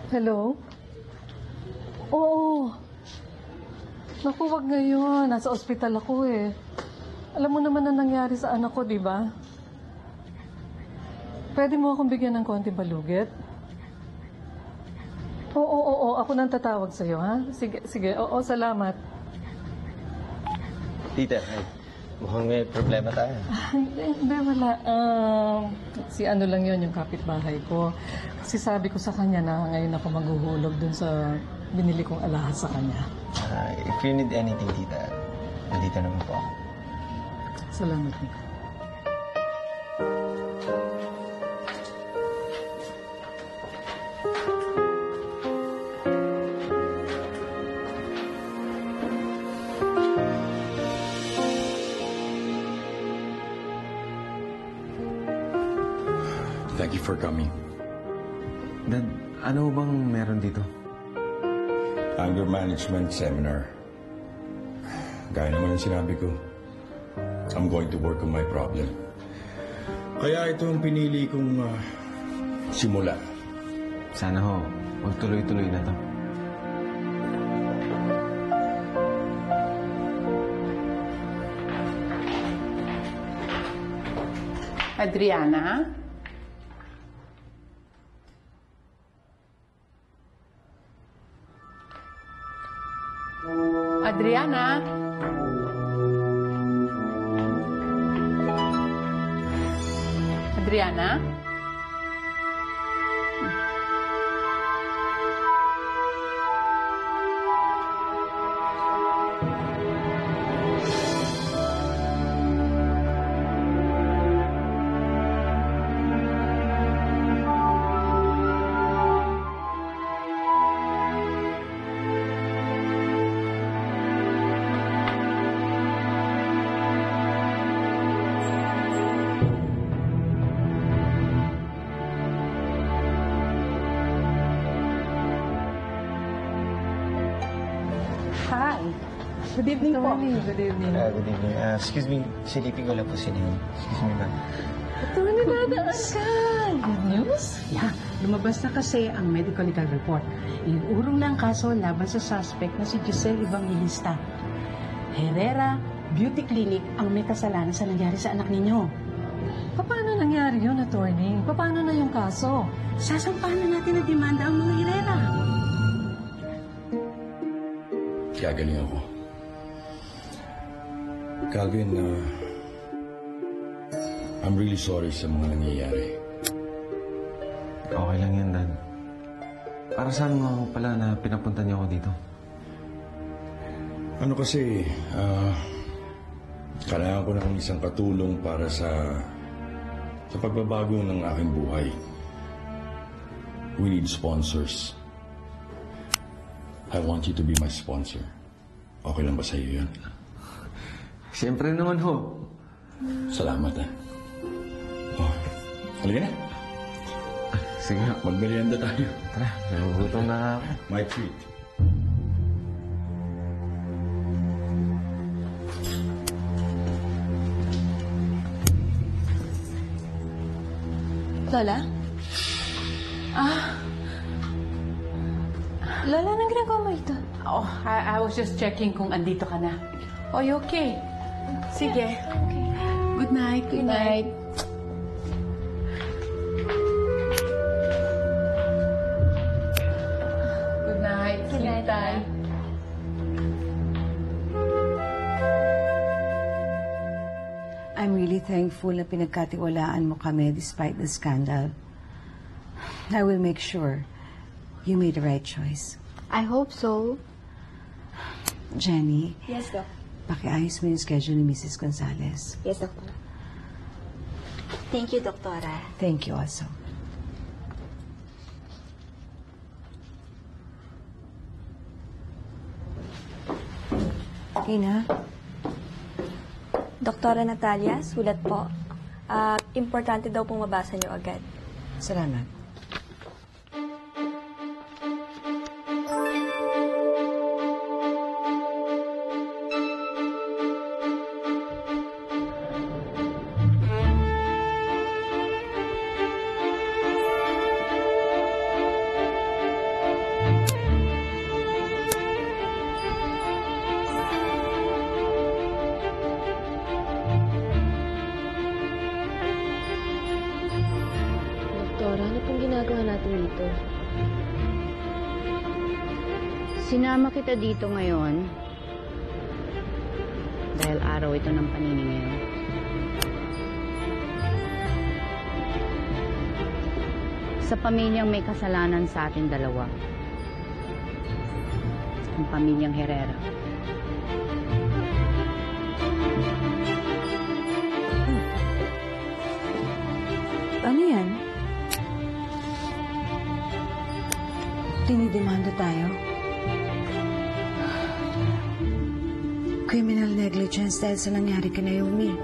Hello? Oo. Naku, wag ngayon. Nasa ospital ako eh. Alam mo naman ang nangyari sa anak ko, di ba? Pwede mo akong bigyan ng konti balugit? Oo. Ako nang tatawag sa'yo, ha? Sige. Oo, salamat. Tita, mukhang may problema tayo. Hindi, wala. Si ano lang yon yung kapitbahay ko. Kasi sabi ko sa kanya na ngayon ako maghuhulog dun sa binili kong alahas sa kanya. If you need anything, tita, nandito naman po ako. Salamat, Nico. Thank you for coming. Dad, ano bang meron dito? Anger management seminar. Gaya naman yung sinabi ko, I'm going to work on my problem. Kaya ito ang pinili kong simula. Sana ho, magtuloy-tuloy na to. Adriana? Adriana? Adriana? Hi. Good evening po. Good evening. Good evening. Excuse me, silipin ko lang po si Nene. Excuse me, ma'am. Attorney, nadaan ka. Good news? Yeah, lumabas na kasi ang medical legal report. Iurong na ang kaso laban sa suspect na si Giselle Evangelista. Herrera Beauty Clinic ang may kasalanan sa nangyari sa anak ninyo. Paano nangyari yun, attorney? Paano na yung kaso? Sasampahan na natin ang demanda ang mga Herrera. Gagaling ako. Calvin, I'm really sorry sa mga nangyayari. Okay lang yan, Dad. Para saan nga ako pala na pinapunta niyo ako dito? Ano kasi, kailangan ko ng isang katulong para sa pagbabago ng aking buhay. We need sponsors. I want you to be my sponsor. Okay lang ba sa iyo yan? Siyempre naman ho. Salamat, Oh, halika na. Sige nga. Magmerienda tayo. Tara, nagugutom na ako. My treat. Lola? Lola, anong ginagawa mo ito? Oh, I was just checking kung andito ka na. Oh, you okay? Sige. Okay. Good night. Good night. Good night. Good night, Sleep time. I'm really thankful na pinagkatiwalaan mo kami despite the scandal. I will make sure you made the right choice. I hope so. Jenny, Yes, Doc. pakiayos mo yung schedule ni Mrs. Gonzalez. Yes, Doctor. Thank you, Doktora. Thank you also. Ina, Doktora Natalia, sulat po. Importante daw pong mabasa niyo agad. salamat. Sinama kita dito ngayon dahil araw ito ng paniningil. Sa pamilyang may kasalanan sa atin dalawa. Ang pamilyang Herrera. Ano yan? Dinidemanda tayo? Criminal negligence dahil sa nangyari kay Naomi.